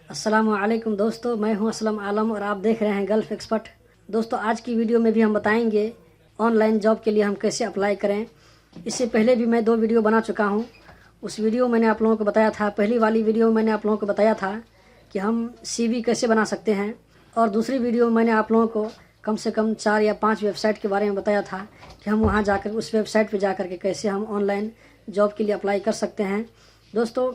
अस्सलामुअलैकुम दोस्तों, मैं हूं असलम आलम और आप देख रहे हैं गल्फ़ एक्सपर्ट। दोस्तों, आज की वीडियो में भी हम बताएंगे ऑनलाइन जॉब के लिए हम कैसे अप्लाई करें। इससे पहले भी मैं 2 वीडियो बना चुका हूं। उस वीडियो मैंने आप लोगों को बताया था, पहली वाली वीडियो में मैंने आप लोगों को बताया था कि हम CV कैसे बना सकते हैं, और दूसरी वीडियो में मैंने आप लोगों को कम से कम 4 या 5 वेबसाइट के बारे में बताया था कि हम वहाँ जाकर उस वेबसाइट पर जा के कैसे हम ऑनलाइन जॉब के लिए अप्लाई कर सकते हैं। दोस्तों,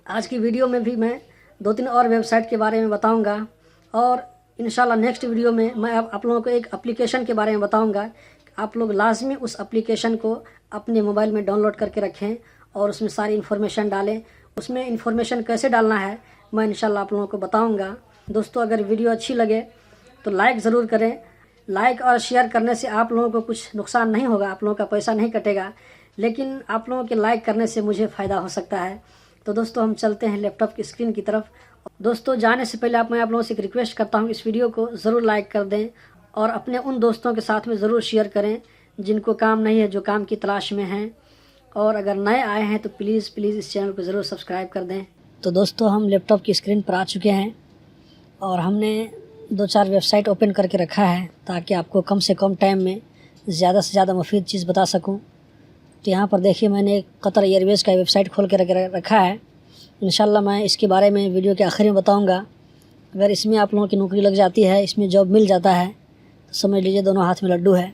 आज की वीडियो में भी मैं 2-3 और वेबसाइट के बारे में बताऊंगा, और इंशाल्लाह नेक्स्ट वीडियो में मैं आप लोगों को एक एप्लीकेशन के बारे में बताऊंगा। आप लोग लाजमी उस एप्लीकेशन को अपने मोबाइल में डाउनलोड करके रखें और उसमें सारी इन्फॉर्मेशन डालें। उसमें इन्फॉर्मेशन कैसे डालना है मैं इंशाल्लाह आप लोगों को बताऊँगा। दोस्तों, अगर वीडियो अच्छी लगे तो लाइक ज़रूर करें। लाइक और शेयर करने से आप लोगों को कुछ नुकसान नहीं होगा, आप लोगों का पैसा नहीं कटेगा, लेकिन आप लोगों के लाइक करने से मुझे फ़ायदा हो सकता है। तो दोस्तों, हम चलते हैं लैपटॉप की स्क्रीन की तरफ। दोस्तों, जाने से पहले मैं आप लोगों से एक रिक्वेस्ट करता हूँ, इस वीडियो को ज़रूर लाइक कर दें और अपने उन दोस्तों के साथ में ज़रूर शेयर करें जिनको काम नहीं है, जो काम की तलाश में हैं। और अगर नए आए हैं तो प्लीज़ इस चैनल को ज़रूर सब्सक्राइब कर दें। तो दोस्तों, हम लैपटॉप की स्क्रीन पर आ चुके हैं और हमने 2-4 वेबसाइट ओपन करके रखा है ताकि आपको कम से कम टाइम में ज़्यादा से ज़्यादा मुफीद चीज़ बता सकूँ। तो यहाँ पर देखिए, मैंने कतर एयरवेज़ का वेबसाइट खोल के रखा है। इंशाल्लाह मैं इसके बारे में वीडियो के आखिर में बताऊंगा। अगर इसमें आप लोगों की नौकरी लग जाती है, इसमें जॉब मिल जाता है, तो समझ लीजिए दोनों हाथ में लड्डू है।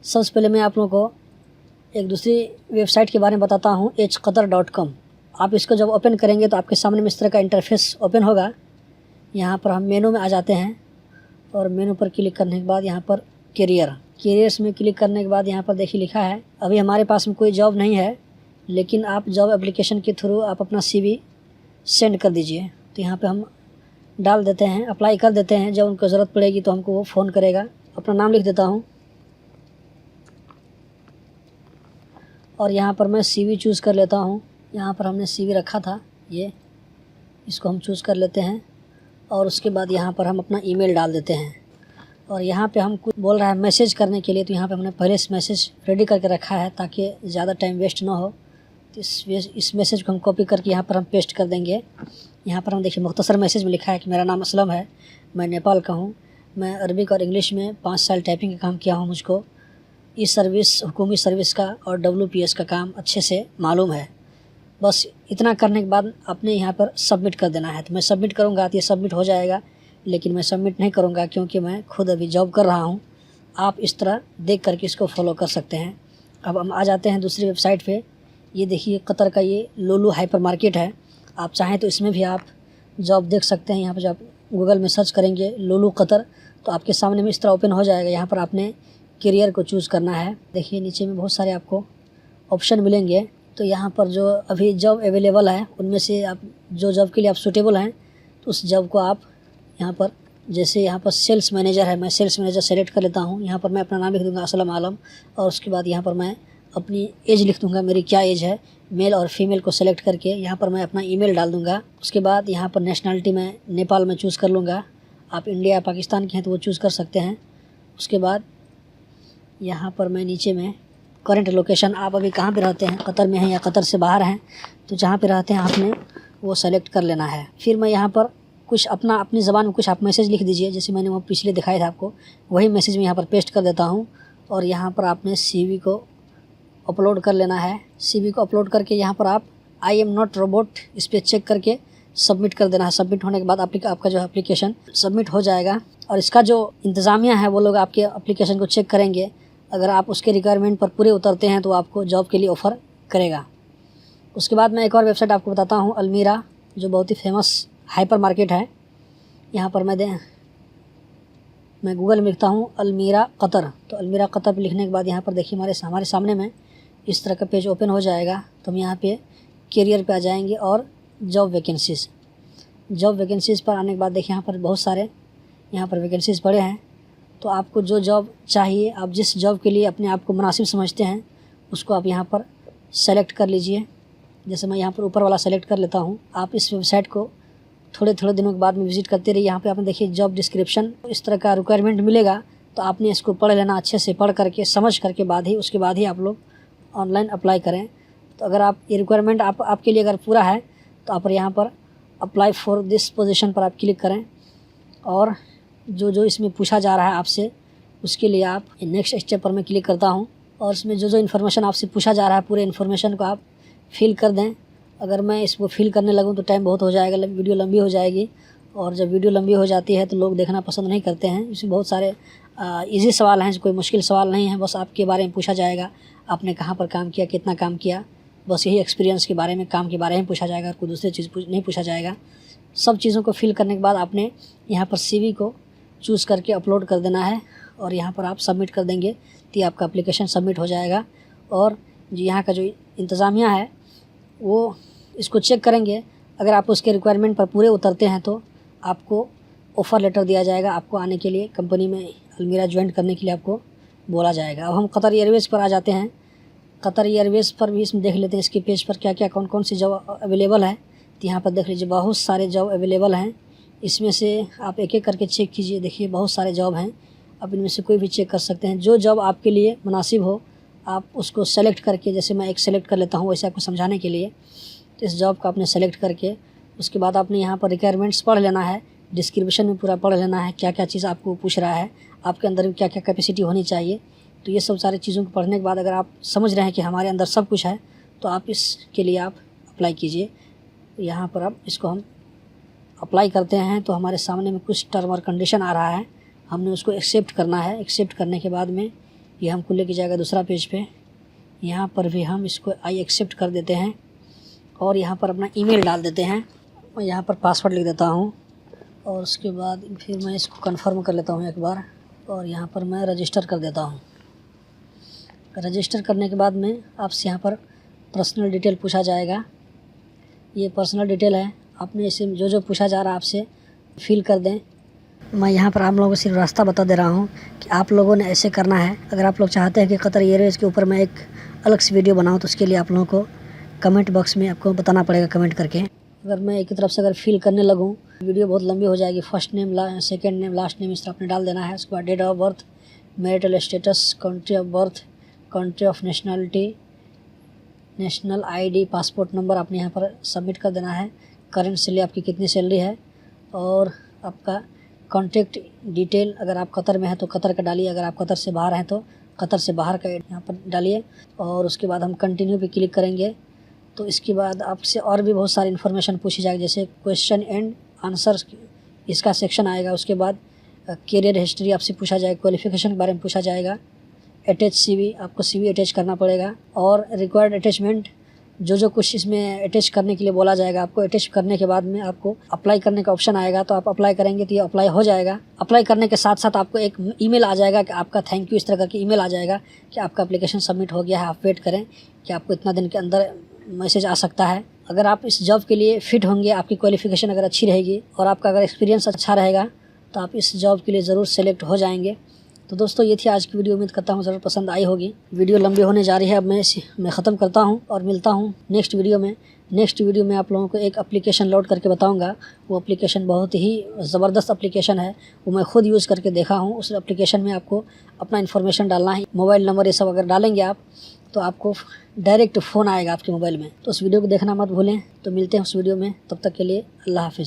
सबसे पहले मैं आप लोगों को एक दूसरी वेबसाइट के बारे में बताता हूँ, hqatar.com। आप इसको जब ओपन करेंगे तो आपके सामने में इस तरह का इंटरफेस ओपन होगा। यहाँ पर हम मेनू में आ जाते हैं और मेनू पर क्लिक करने के बाद यहाँ पर कैरियर्स में क्लिक करने के बाद यहाँ पर देखिए लिखा है, अभी हमारे पास में कोई जॉब नहीं है, लेकिन आप जॉब एप्लीकेशन के थ्रू आप अपना CV सेंड कर दीजिए। तो यहाँ पे हम डाल देते हैं, अप्लाई कर देते हैं। जब उनको ज़रूरत पड़ेगी तो हमको वो फ़ोन करेगा। अपना नाम लिख देता हूँ और यहाँ पर मैं CV चूज़ कर लेता हूँ। यहाँ पर हमने CV रखा था, ये इसको हम चूज़ कर लेते हैं और उसके बाद यहाँ पर हम अपना ईमेल डाल देते हैं। और यहाँ पे हम कुछ बोल रहा है मैसेज करने के लिए, तो यहाँ पे हमने पहले से मैसेज रेडी करके रखा है ताकि ज़्यादा टाइम वेस्ट ना हो। तो इस मैसेज को हम कॉपी करके यहाँ पर हम पेस्ट कर देंगे। यहाँ पर हम देखिए मुख्तसर मैसेज में लिखा है कि मेरा नाम असलम है, मैं नेपाल का हूँ, मैं अरबिक और इंग्लिश में 5 साल टाइपिंग का काम किया हूँ, मुझको सर्विस, हुकूमी सर्विस का और WPS का काम अच्छे से मालूम है। बस इतना करने के बाद आपने यहाँ पर सबमिट कर देना है। तो मैं सबमिट करूँगा तो ये सबमिट हो जाएगा, लेकिन मैं सबमिट नहीं करूँगा क्योंकि मैं खुद अभी जॉब कर रहा हूँ। आप इस तरह देख करके इसको फॉलो कर सकते हैं। अब हम आ जाते हैं दूसरी वेबसाइट पे। ये देखिए, कतर का ये लुलु हाइपर मार्केट है। आप चाहें तो इसमें भी आप जॉब देख सकते हैं। यहाँ पर जब आप गूगल में सर्च करेंगे लुलु कतर, तो आपके सामने में इस तरह ओपन हो जाएगा। यहाँ पर आपने करियर को चूज़ करना है। देखिए नीचे में बहुत सारे आपको ऑप्शन मिलेंगे। तो यहाँ पर जो अभी जॉब अवेलेबल है उनमें से आप जो जॉब के लिए आप सूटेबल हैं, तो उस जॉब को आप यहाँ पर, जैसे यहाँ पर सेल्स मैनेजर है, मैं सेल्स मैनेजर सेलेक्ट कर लेता हूँ। यहाँ पर मैं अपना नाम लिख दूँगा असलम आलम, और उसके बाद यहाँ पर मैं अपनी एज लिख दूँगा, मेरी क्या एज है, मेल और फीमेल को सेलेक्ट करके यहाँ पर मैं अपना ईमेल डाल दूँगा। उसके बाद यहाँ पर नेशनलिटी मैं नेपाल में चूज़ कर लूँगा। आप इंडिया या पाकिस्तान के हैं तो वो चूज़ कर सकते हैं। उसके बाद यहाँ पर मैं नीचे में करंट लोकेशन, आप अभी कहाँ पे रहते हैं, कतर में हैं या कतर से बाहर हैं, तो जहाँ पे रहते हैं आपने वो सेलेक्ट कर लेना है। फिर मैं यहाँ पर कुछ अपनी ज़बान में कुछ आप मैसेज लिख दीजिए, जैसे मैंने वो पिछले दिखाया था आपको, वही मैसेज मैं यहाँ पर पेस्ट कर देता हूँ। और यहाँ पर आपने CV को अपलोड कर लेना है। CV को अपलोड करके यहाँ पर आप I am not robot इस पर चेक करके सबमिट कर देना है। सबमिट होने के बाद आपका जो एप्लीकेशन सबमिट हो जाएगा, और इसका जो इंतज़ामिया है वो लोग आपके एप्लीकेशन को चेक करेंगे। अगर आप उसके रिक्वायरमेंट पर पूरे उतरते हैं तो आपको जॉब के लिए ऑफ़र करेगा। उसके बाद मैं एक और वेबसाइट आपको बताता हूँ, अलमीरा, जो बहुत ही फेमस हाइपर मार्केट है। यहाँ पर मैं गूगल में लिखता हूँ अलमीरा कतर। तो अलमीरा कतर पर लिखने के बाद यहाँ पर देखिए हमारे सामने में इस तरह का पेज ओपन हो जाएगा। तो हम यहाँ पे करियर पे आ जाएंगे और जॉब वैकेंसीज़ पर आने के बाद देखिए यहाँ पर बहुत सारे यहाँ पर वैकेंसीज़ पड़े हैं। तो आपको जो जॉब चाहिए, आप जिस जॉब के लिए अपने आप को मुनासिब समझते हैं, उसको आप यहाँ पर सेलेक्ट कर लीजिए। जैसे मैं यहाँ पर ऊपर वाला सेलेक्ट कर लेता हूँ। आप इस वेबसाइट को थोड़े दिनों के बाद में विज़िट करते रहिए। यहाँ पे आपने देखिए जॉब डिस्क्रिप्शन, इस तरह का रिक्वायरमेंट मिलेगा, तो आपने इसको पढ़ लेना, अच्छे से पढ़ करके समझ करके उसके बाद ही आप लोग ऑनलाइन अप्लाई करें। तो अगर आप ये रिक्वायरमेंट आपके लिए अगर पूरा है तो आप यहाँ पर अप्लाई फॉर दिस पोजीशन पर आप क्लिक करें और जो जो इसमें पूछा जा रहा है आपसे उसके लिए आप नेक्स्ट स्टेप पर मैं क्लिक करता हूं और इसमें जो जो इन्फॉर्मेशन आपसे पूछा जा रहा है पूरे इन्फॉर्मेशन को आप फिल कर दें। अगर मैं इसको फिल करने लगूं तो टाइम बहुत हो जाएगा, वीडियो लंबी हो जाएगी और जब वीडियो लंबी हो जाती है तो लोग देखना पसंद नहीं करते हैं। इसमें बहुत सारे इजी सवाल हैं, कोई मुश्किल सवाल नहीं है, बस आपके बारे में पूछा जाएगा, आपने कहाँ पर काम किया, कितना काम किया, बस यही एक्सपीरियंस के बारे में, काम के बारे में पूछा जाएगा, कोई दूसरी चीज़ नहीं पूछा जाएगा। सब चीज़ों को फिल करने के बाद आपने यहाँ पर CV को चूज़ करके अपलोड कर देना है और यहाँ पर आप सबमिट कर देंगे तो आपका एप्लीकेशन सबमिट हो जाएगा। और यहाँ का जो इंतज़ामिया है वो इसको चेक करेंगे, अगर आप उसके रिक्वायरमेंट पर पूरे उतरते हैं तो आपको ऑफ़र लेटर दिया जाएगा, आपको आने के लिए कंपनी में अलमीरा ज्वाइन करने के लिए आपको बोला जाएगा। अब हम कतर एयरवेज़ पर आ जाते हैं। कतर एयरवेज़ पर भी इसमें देख लेते हैं इसके पेज पर क्या क्या कौन कौन सी जॉब अवेलेबल है। तो यहाँ पर देख लीजिए बहुत सारे जॉब अवेलेबल हैं, इसमें से आप एक एक करके चेक कीजिए। देखिए बहुत सारे जॉब हैं, आप इनमें से कोई भी चेक कर सकते हैं। जो जॉब आपके लिए मुनासिब हो आप उसको सेलेक्ट करके, जैसे मैं एक सेलेक्ट कर लेता हूँ वैसे आपको समझाने के लिए, तो इस जॉब को आपने सेलेक्ट करके उसके बाद आपने यहाँ पर रिक्वायरमेंट्स पढ़ लेना है, डिस्क्रिप्शन में पूरा पढ़ लेना है, क्या क्या चीज़ आपको पूछ रहा है, आपके अंदर क्या क्या कैपेसिटी होनी चाहिए। तो ये सब सारी चीज़ों को पढ़ने के बाद अगर आप समझ रहे हैं कि हमारे अंदर सब कुछ है तो आप इसके लिए आप अप्लाई कीजिए। यहाँ पर आप इसको हम अप्लाई करते हैं तो हमारे सामने में कुछ टर्म और कंडीशन आ रहा है, हमने उसको एक्सेप्ट करना है। एक्सेप्ट करने के बाद में ये हमको लेके जाएगा दूसरा पेज पे, यहाँ पर भी हम इसको आई एक्सेप्ट कर देते हैं और यहाँ पर अपना ईमेल डाल देते हैं। मैं यहाँ पर पासवर्ड लिख देता हूँ और उसके बाद फिर मैं इसको कंफर्म कर लेता हूँ एक बार और यहाँ पर मैं रजिस्टर कर देता हूँ। रजिस्टर करने के बाद में आपसे यहाँ पर पर्सनल डिटेल पूछा जाएगा, ये पर्सनल डिटेल है, आपने इसे जो जो पूछा जा रहा है आपसे फिल कर दें। मैं यहाँ पर आप लोगों को सिर्फ रास्ता बता दे रहा हूँ कि आप लोगों ने ऐसे करना है। अगर आप लोग चाहते हैं कि कतर एयरवेज़ के ऊपर मैं एक अलग से वीडियो बनाऊँ तो उसके लिए आप लोगों को कमेंट बॉक्स में आपको बताना पड़ेगा कमेंट करके। अगर मैं एक ही तरफ से अगर फिल करने लगूँ वीडियो बहुत लंबी हो जाएगी। First name, second name, last name इस तरह आपने डाल देना है। उसके बाद date of birth, marital status, country of birth, country of nationality, national ID, passport number आपने यहाँ पर सबमिट कर देना है। करंट सैलरी आपकी कितनी सैलरी है और आपका कॉन्टैक्ट डिटेल, अगर आप कतर में हैं तो कतर का डालिए, अगर आप कतर से बाहर हैं तो कतर से बाहर का यहाँ पर डालिए। और उसके बाद हम कंटिन्यू पे क्लिक करेंगे तो इसके बाद आपसे और भी बहुत सारी इन्फॉर्मेशन पूछी जाएगी, जैसे क्वेश्चन एंड आंसर इसका सेक्शन आएगा। उसके बाद करियर हिस्ट्री आपसे पूछा जाएगा, क्वालिफिकेशन के बारे में पूछा जाएगा, अटैच CV, आपको CV अटैच करना पड़ेगा और रिक्वायर्ड अटैचमेंट जो जो कुछ इसमें अटैच करने के लिए बोला जाएगा आपको। अटैच करने के बाद में आपको अप्लाई करने का ऑप्शन आएगा, तो आप अप्लाई करेंगे तो ये अप्लाई हो जाएगा। अप्लाई करने के साथ साथ आपको एक ईमेल आ जाएगा कि आपका थैंक यू, इस तरह करके ईमेल आ जाएगा कि आपका एप्लीकेशन सबमिट हो गया है, आप वेट करें कि आपको इतना दिन के अंदर मैसेज आ सकता है। अगर आप इस जॉब के लिए फ़िट होंगे, आपकी क्वालिफ़िकेशन अगर अच्छी रहेगी और आपका अगर एक्सपीरियंस अच्छा रहेगा तो आप इस जॉब के लिए ज़रूर सेलेक्ट हो जाएंगे। तो दोस्तों ये थी आज की वीडियो, उम्मीद करता हूँ ज़रूर पसंद आई होगी। वीडियो लंबी होने जा रही है, अब मैं ख़त्म करता हूँ और मिलता हूँ नेक्स्ट वीडियो में। नेक्स्ट वीडियो में आप लोगों को एक एप्लीकेशन लोड करके बताऊँगा। वो एप्लीकेशन बहुत ही ज़बरदस्त एप्लीकेशन है, वो मैं खुद यूज़ करके देखा हूँ। उस एप्लीकेशन में आपको अपना इन्फॉर्मेशन डालना है, मोबाइल नंबर, ये सब अगर डालेंगे आप तो आपको डायरेक्ट फ़ोन आएगा आपके मोबाइल में। तो उस वीडियो को देखना मत भूलें। तो मिलते हैं उस वीडियो में, तब तक के लिए अल्लाह हाफ़िज़।